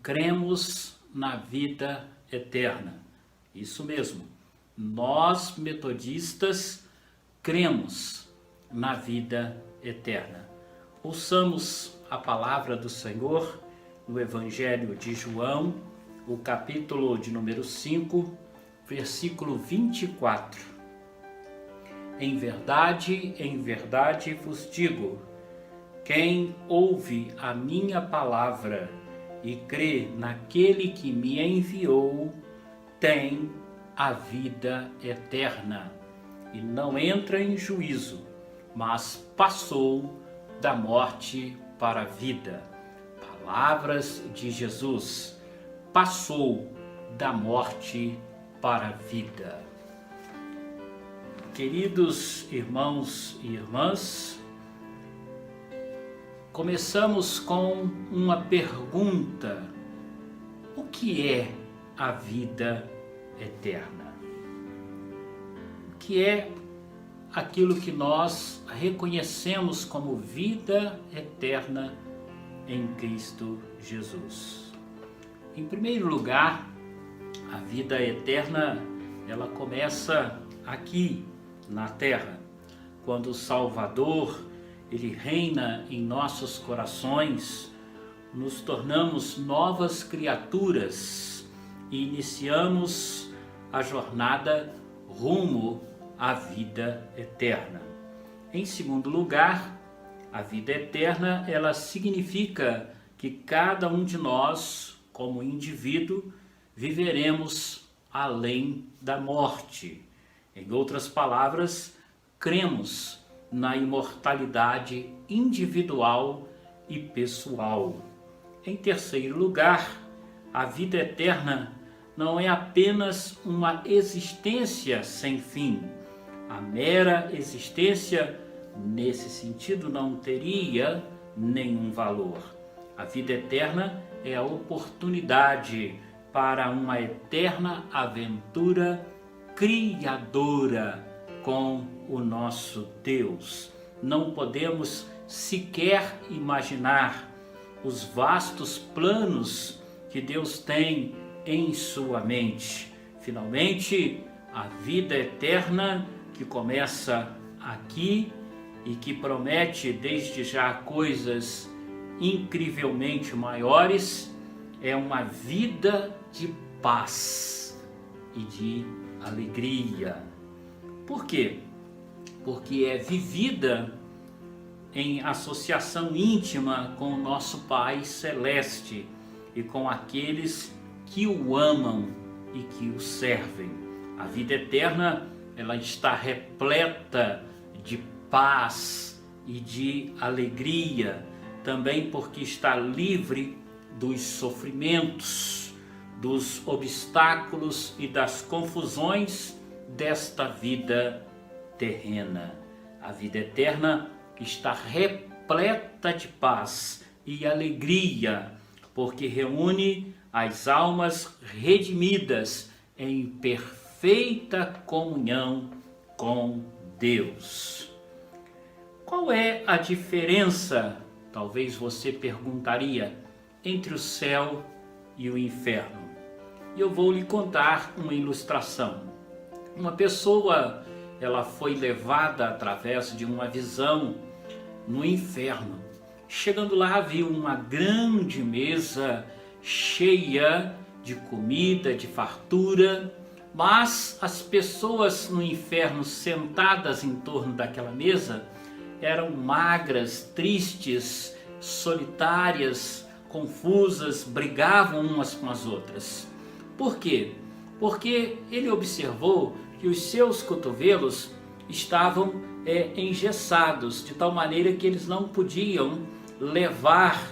cremos na vida eterna. Isso mesmo, nós metodistas cremos na vida eterna. Ouçamos a palavra do Senhor no Evangelho de João, o capítulo de número 5, versículo 24. Em verdade vos digo, quem ouve a minha palavra e crê naquele que me enviou, tem a vida eterna e não entra em juízo, mas passou da morte para a vida. Palavras de Jesus, passou da morte para a vida. Queridos irmãos e irmãs, começamos com uma pergunta: o que é a vida eterna? O que é aquilo que nós reconhecemos como vida eterna em Cristo Jesus? Em primeiro lugar, a vida eterna, ela começa aqui na terra, quando o Salvador, ele reina em nossos corações, nos tornamos novas criaturas e iniciamos a jornada rumo à vida eterna. Em segundo lugar, a vida eterna, ela significa que cada um de nós, como indivíduo, viveremos além da morte. Em outras palavras, cremos na imortalidade individual e pessoal. Em terceiro lugar, a vida eterna não é apenas uma existência sem fim. A mera existência, nesse sentido, não teria nenhum valor. A vida eterna é a oportunidade para uma eterna aventura criadora com o nosso Deus. Não podemos sequer imaginar os vastos planos que Deus tem em sua mente. Finalmente, a vida eterna que começa aqui e que promete desde já coisas incrivelmente maiores, é uma vida de paz e de alegria. Por quê? Porque é vivida em associação íntima com o nosso Pai Celeste e com aqueles que o amam e que o servem. A vida eterna, ela está repleta de paz e de alegria, também porque está livre dos sofrimentos, dos obstáculos e das confusões desta vida terrena. A vida eterna está repleta de paz e alegria, porque reúne as almas redimidas em perfeita comunhão com Deus. Qual é a diferença, talvez você perguntaria, entre o céu e o inferno? E eu vou lhe contar uma ilustração. Uma pessoa, ela foi levada através de uma visão no inferno. Chegando lá, viu uma grande mesa cheia de comida, de fartura, mas as pessoas no inferno sentadas em torno daquela mesa eram magras, tristes, solitárias, confusas, brigavam umas com as outras. Por quê? Porque ele observou que os seus cotovelos estavam engessados, de tal maneira que eles não podiam levar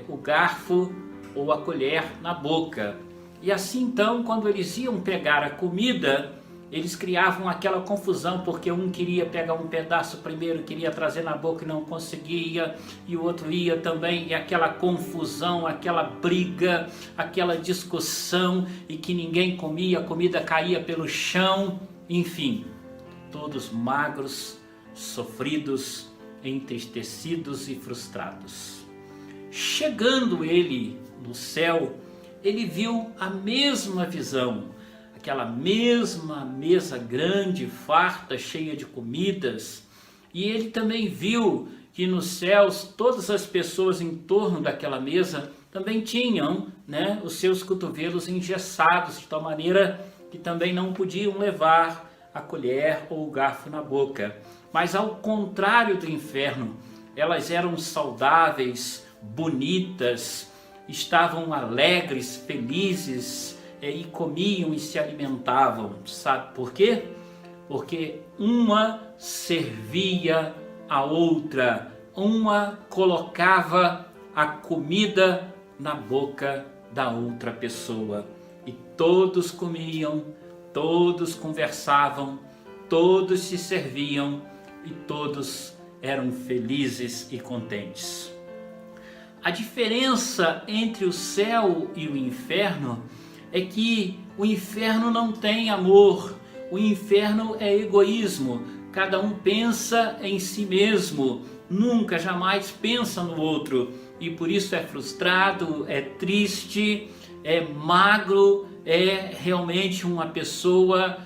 o garfo ou a colher na boca. E assim então, quando eles iam pegar a comida, eles criavam aquela confusão, porque um queria pegar um pedaço primeiro, queria trazer na boca e não conseguia, e o outro ia também, e aquela confusão, aquela briga, aquela discussão, e que ninguém comia, a comida caía pelo chão, enfim, todos magros, sofridos, entristecidos e frustrados. Chegando ele no céu, ele viu a mesma visão, aquela mesma mesa grande, farta, cheia de comidas. E ele também viu que nos céus todas as pessoas em torno daquela mesa também tinham, né, os seus cotovelos engessados, de tal maneira que também não podiam levar a colher ou o garfo na boca. Mas ao contrário do inferno, elas eram saudáveis, bonitas, estavam alegres, felizes, e comiam e se alimentavam. Sabe por quê? Porque uma servia a outra, uma colocava a comida na boca da outra pessoa. E todos comiam, todos conversavam, todos se serviam e todos eram felizes e contentes. A diferença entre o céu e o inferno é que o inferno não tem amor, o inferno é egoísmo, cada um pensa em si mesmo, nunca, jamais pensa no outro, e por isso é frustrado, é triste, é magro, é realmente uma pessoa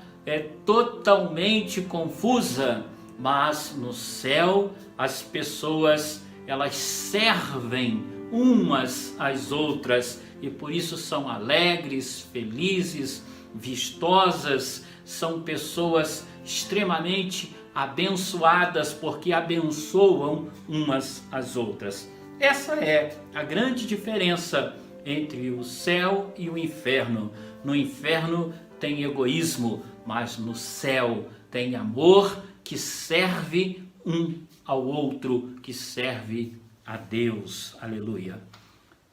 totalmente confusa. Mas no céu as pessoas, elas servem umas às outras e por isso são alegres, felizes, vistosas, são pessoas extremamente abençoadas porque abençoam umas às outras. Essa é a grande diferença entre o céu e o inferno. No inferno tem egoísmo, mas no céu tem amor que serve um ao outro, que serve a Deus. Aleluia.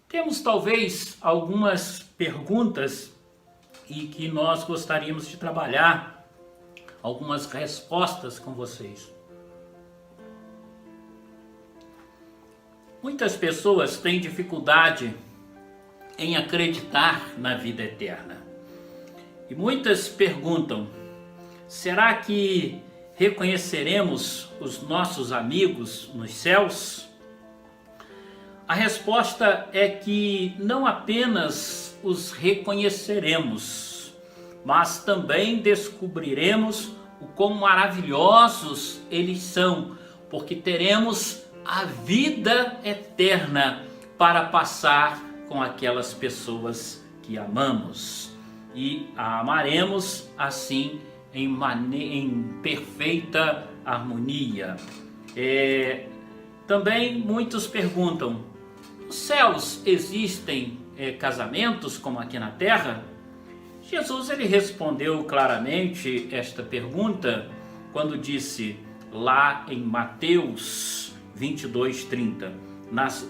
Temos talvez algumas perguntas e que nós gostaríamos de trabalhar algumas respostas com vocês. Muitas pessoas têm dificuldade em acreditar na vida eterna. E muitas perguntam: será que reconheceremos os nossos amigos nos céus? A resposta é que não apenas os reconheceremos, mas também descobriremos o quão maravilhosos eles são, porque teremos a vida eterna para passar com aquelas pessoas que amamos. E a amaremos assim em perfeita harmonia. Também muitos perguntam: nos céus existem casamentos como aqui na terra? Jesus ele respondeu claramente esta pergunta quando disse lá em Mateus 22:30: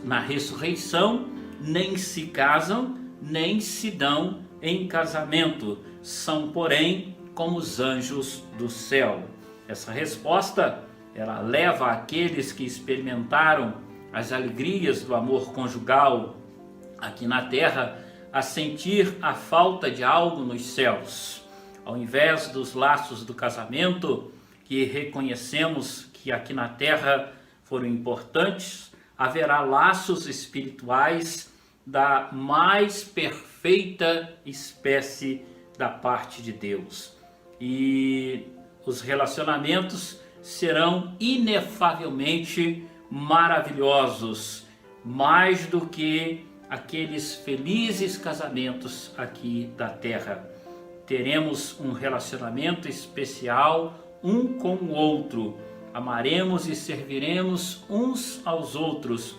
na ressurreição nem se casam, nem se dão em casamento, são porém como os anjos do céu. Essa resposta ela leva aqueles que experimentaram as alegrias do amor conjugal aqui na terra a sentir a falta de algo nos céus. Ao invés dos laços do casamento, que reconhecemos que aqui na terra foram importantes, haverá laços espirituais da mais perfeita espécie da parte de Deus. E os relacionamentos serão inefavelmente maravilhosos, mais do que aqueles felizes casamentos aqui da terra. Teremos um relacionamento especial um com o outro, amaremos e serviremos uns aos outros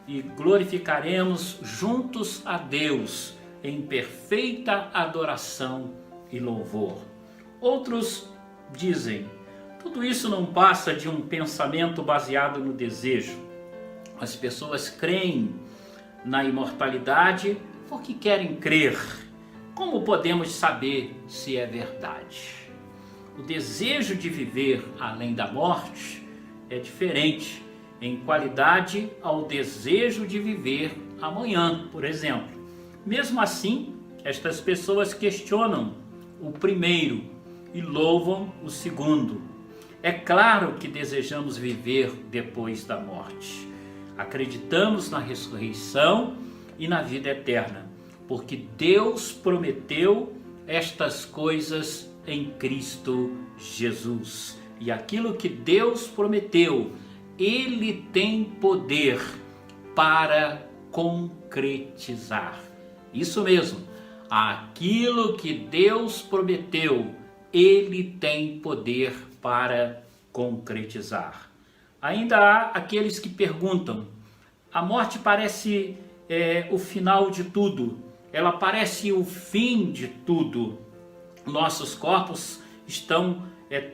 e glorificaremos juntos a Deus em perfeita adoração e louvor. Outros dizem: tudo isso não passa de um pensamento baseado no desejo. As pessoas creem na imortalidade porque querem crer. Como podemos saber se é verdade? O desejo de viver além da morte é diferente em qualidade ao desejo de viver amanhã, por exemplo. Mesmo assim, estas pessoas questionam o primeiro e louvam o segundo. É claro que desejamos viver depois da morte. Acreditamos na ressurreição e na vida eterna, porque Deus prometeu estas coisas em Cristo Jesus. E aquilo que Deus prometeu, Ele tem poder para concretizar. Isso mesmo, aquilo que Deus prometeu, Ele tem poder para concretizar. Ainda há aqueles que perguntam: a morte parece o final de tudo, ela parece o fim de tudo. Nossos corpos estão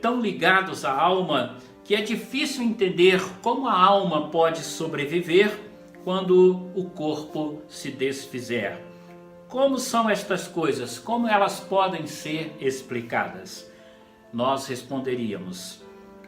tão ligados à alma que é difícil entender como a alma pode sobreviver quando o corpo se desfizer. Como são estas coisas? Como elas podem ser explicadas? Nós responderíamos: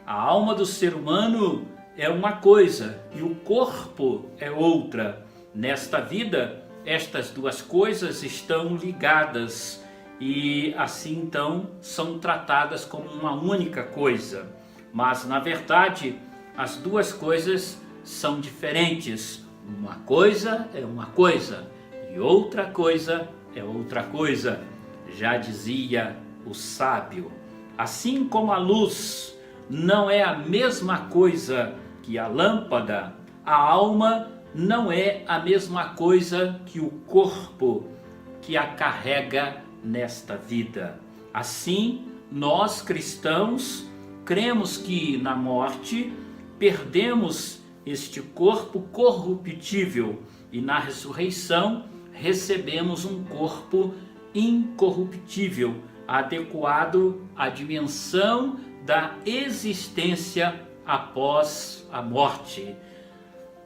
a alma do ser humano é uma coisa e o corpo é outra. Nesta vida, estas duas coisas estão ligadas e assim então são tratadas como uma única coisa. Mas na verdade, as duas coisas são diferentes. Uma coisa é uma coisa e outra coisa é outra coisa, já dizia o sábio. Assim como a luz não é a mesma coisa que a lâmpada, a alma não é a mesma coisa que o corpo que a carrega nesta vida. Assim, nós cristãos cremos que na morte perdemos este corpo corruptível e na ressurreição recebemos um corpo incorruptível, adequado à dimensão da existência após a morte.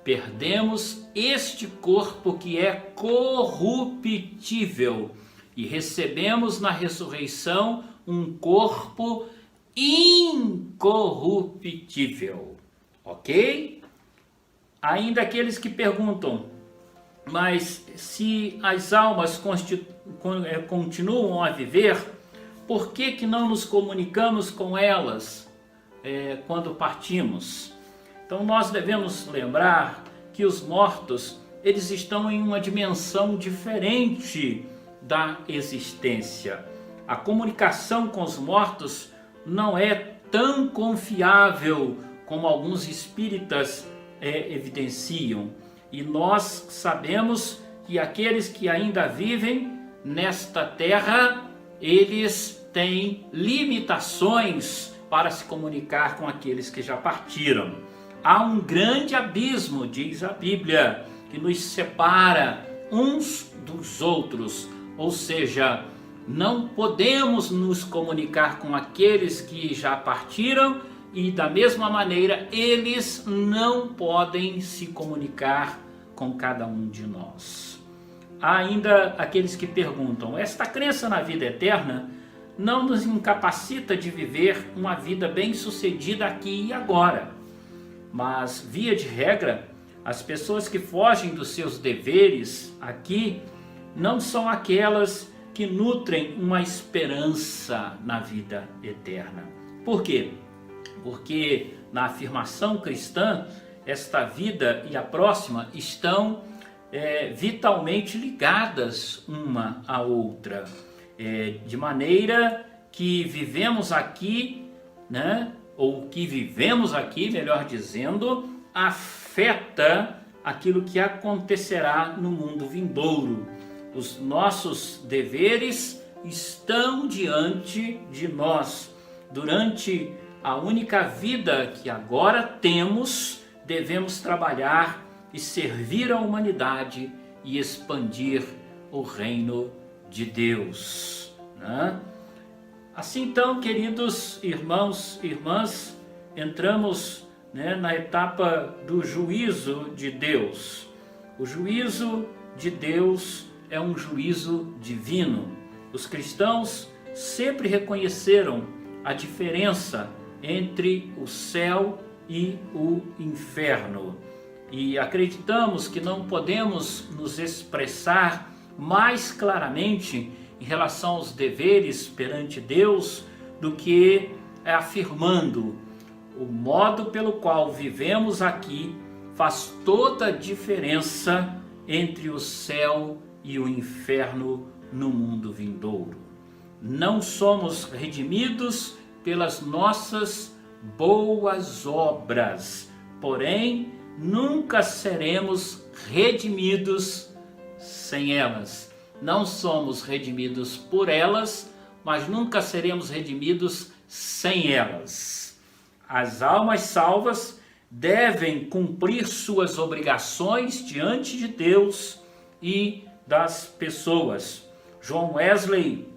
Perdemos este corpo que é corruptível e recebemos na ressurreição um corpo incorruptível. Ok? Ainda aqueles que perguntam: mas se as almas continuam a viver, por que não nos comunicamos com elas quando partimos? Então nós devemos lembrar que os mortos, eles estão em uma dimensão diferente da existência. A comunicação com os mortos não é tão confiável como alguns espíritas evidenciam. E nós sabemos que aqueles que ainda vivem nesta terra, eles têm limitações para se comunicar com aqueles que já partiram. Há um grande abismo, diz a Bíblia, que nos separa uns dos outros, ou seja, não podemos nos comunicar com aqueles que já partiram e da mesma maneira eles não podem se comunicar com cada um de nós. Há ainda aqueles que perguntam: esta crença na vida eterna não nos incapacita de viver uma vida bem-sucedida aqui e agora. Mas, via de regra, as pessoas que fogem dos seus deveres aqui não são aquelas que nutrem uma esperança na vida eterna. Por quê? Porque na afirmação cristã, esta vida e a próxima estão vitalmente ligadas uma à outra, de maneira que vivemos aqui, ou o que vivemos aqui, melhor dizendo, afeta aquilo que acontecerá no mundo vindouro. Os nossos deveres estão diante de nós. Durante a única vida que agora temos, devemos trabalhar e servir a humanidade e expandir o reino de Deus. Assim então, queridos irmãos e irmãs, entramos na etapa do juízo de Deus. O juízo de Deus é um juízo divino. Os cristãos sempre reconheceram a diferença entre o céu e o inferno. E acreditamos que não podemos nos expressar mais claramente em relação aos deveres perante Deus do que afirmando: o modo pelo qual vivemos aqui faz toda a diferença entre o céu e o inferno no mundo vindouro. Não somos redimidos pelas nossas boas obras, porém nunca seremos redimidos sem elas. Não somos redimidos por elas, mas nunca seremos redimidos sem elas. As almas salvas devem cumprir suas obrigações diante de Deus e das pessoas. John Wesley,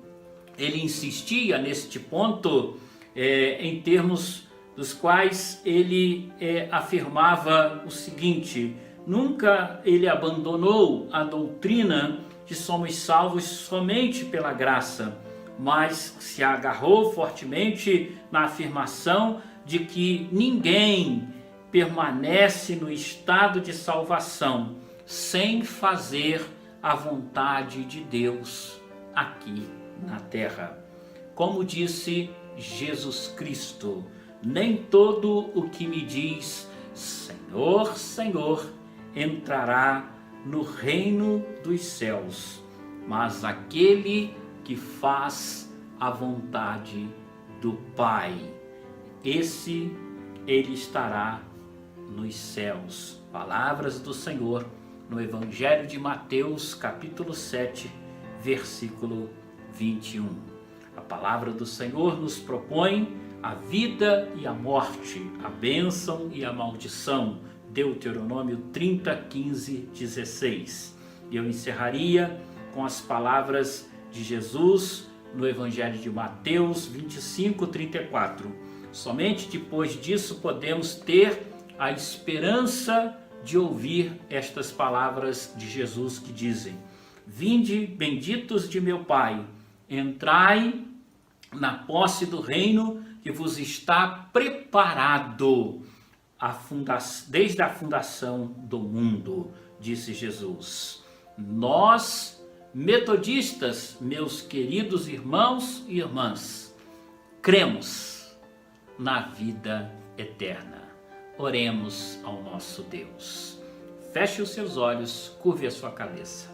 ele insistia neste ponto em termos dos quais ele afirmava o seguinte: nunca ele abandonou a doutrina de somos salvos somente pela graça, mas se agarrou fortemente na afirmação de que ninguém permanece no estado de salvação sem fazer a vontade de Deus aqui na terra. Como disse Jesus Cristo: nem todo o que me diz Senhor, Senhor entrará no reino dos céus, mas aquele que faz a vontade do Pai, esse ele estará nos céus. Palavras do Senhor no Evangelho de Mateus, capítulo 7, versículo 21. A palavra do Senhor nos propõe a vida e a morte, a bênção e a maldição. Deuteronômio 30, 15, 16. E eu encerraria com as palavras de Jesus no Evangelho de Mateus 25, 34. Somente depois disso podemos ter a esperança de ouvir estas palavras de Jesus que dizem: vinde, benditos de meu Pai, entrai na posse do reino que vos está preparado desde a fundação do mundo, disse Jesus. Nós, metodistas, meus queridos irmãos e irmãs, cremos na vida eterna. Oremos ao nosso Deus. Feche os seus olhos, curve a sua cabeça.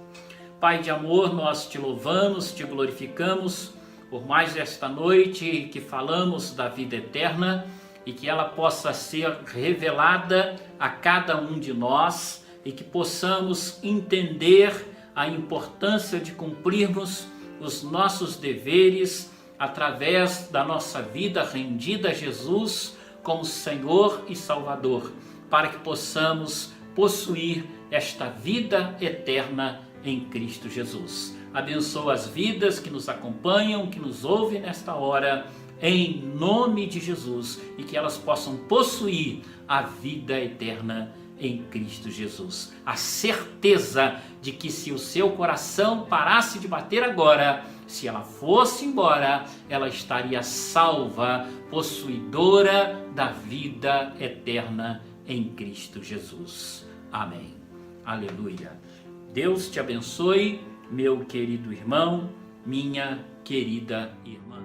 Pai de amor, nós te louvamos, te glorificamos por mais esta noite que falamos da vida eterna e que ela possa ser revelada a cada um de nós e que possamos entender a importância de cumprirmos os nossos deveres através da nossa vida rendida a Jesus como Senhor e Salvador, para que possamos possuir esta vida eterna em Cristo Jesus. Abençoa as vidas que nos acompanham, que nos ouvem nesta hora, em nome de Jesus, e que elas possam possuir a vida eterna em Cristo Jesus. A certeza de que se o seu coração parasse de bater agora, se ela fosse embora, ela estaria salva, possuidora da vida eterna em Cristo Jesus. Amém. Aleluia. Deus te abençoe, meu querido irmão, minha querida irmã.